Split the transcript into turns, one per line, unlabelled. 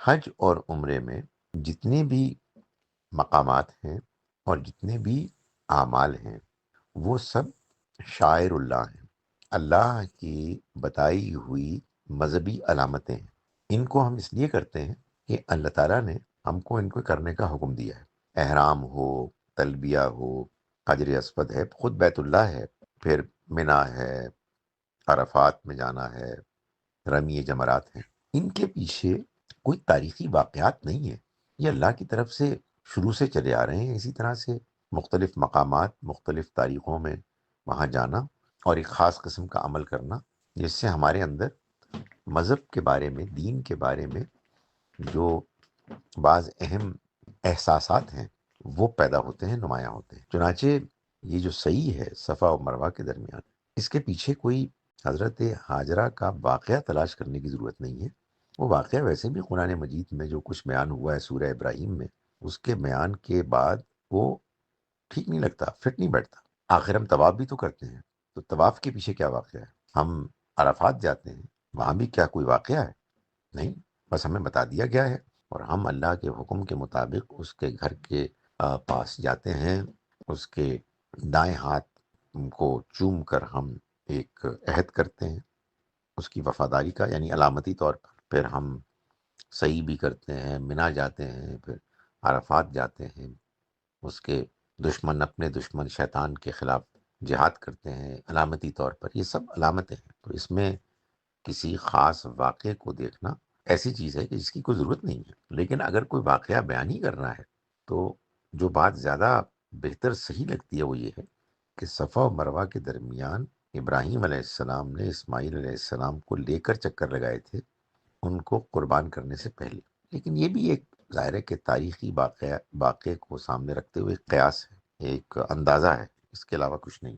حج اور عمرے میں جتنے بھی مقامات ہیں اور جتنے بھی اعمال ہیں وہ سب شاعر اللہ ہیں، اللہ کی بتائی ہوئی مذہبی علامتیں ہیں۔ ان کو ہم اس لیے کرتے ہیں کہ اللہ تعالیٰ نے ہم کو ان کو کرنے کا حکم دیا ہے۔ احرام ہو، تلبیہ ہو، حجر اسود ہے، خود بیت اللہ ہے، پھر منا ہے، عرفات میں جانا ہے، رمی جمرات ہیں۔ ان کے پیچھے کوئی تاریخی واقعات نہیں ہے، یہ اللہ کی طرف سے شروع سے چلے آ رہے ہیں۔ اسی طرح سے مختلف مقامات، مختلف تاریخوں میں وہاں جانا اور ایک خاص قسم کا عمل کرنا، جس سے ہمارے اندر مذہب کے بارے میں، دین کے بارے میں جو بعض اہم احساسات ہیں وہ پیدا ہوتے ہیں، نمایاں ہوتے ہیں۔ چنانچہ یہ جو صحیح ہے صفا و مروہ کے درمیان، اس کے پیچھے کوئی حضرت ہاجرہ کا واقعہ تلاش کرنے کی ضرورت نہیں ہے۔ وہ واقعہ ویسے بھی قرآن مجید میں جو کچھ بیان ہوا ہے سورہ ابراہیم میں، اس کے بیان کے بعد وہ ٹھیک نہیں لگتا، فٹ نہیں بیٹھتا۔ آخر ہم طواف بھی تو کرتے ہیں، تو طواف کے پیچھے کیا واقعہ ہے؟ ہم عرفات جاتے ہیں، وہاں بھی کیا کوئی واقعہ ہے؟ نہیں، بس ہمیں بتا دیا گیا ہے اور ہم اللہ کے حکم کے مطابق اس کے گھر کے پاس جاتے ہیں، اس کے دائیں ہاتھ کو چوم کر ہم ایک عہد کرتے ہیں اس کی وفاداری کا، یعنی علامتی طور پر۔ پھر ہم سعی بھی کرتے ہیں، منا جاتے ہیں، پھر عرفات جاتے ہیں، اس کے دشمن، اپنے دشمن شیطان کے خلاف جہاد کرتے ہیں علامتی طور پر۔ یہ سب علامتیں ہیں، تو اس میں کسی خاص واقعے کو دیکھنا ایسی چیز ہے کہ جس کی کوئی ضرورت نہیں ہے۔ لیکن اگر کوئی واقعہ بیان ہی کرنا ہے تو جو بات زیادہ بہتر صحیح لگتی ہے وہ یہ ہے کہ صفا و مروہ کے درمیان ابراہیم علیہ السلام نے اسماعیل علیہ السلام کو لے کر چکر لگائے تھے ان کو قربان کرنے سے پہلے۔ لیکن یہ بھی ایک ظاہر ہے کہ تاریخی واقعے کو سامنے رکھتے ہوئے ایک قیاس ہے، ایک اندازہ ہے، اس کے علاوہ کچھ نہیں۔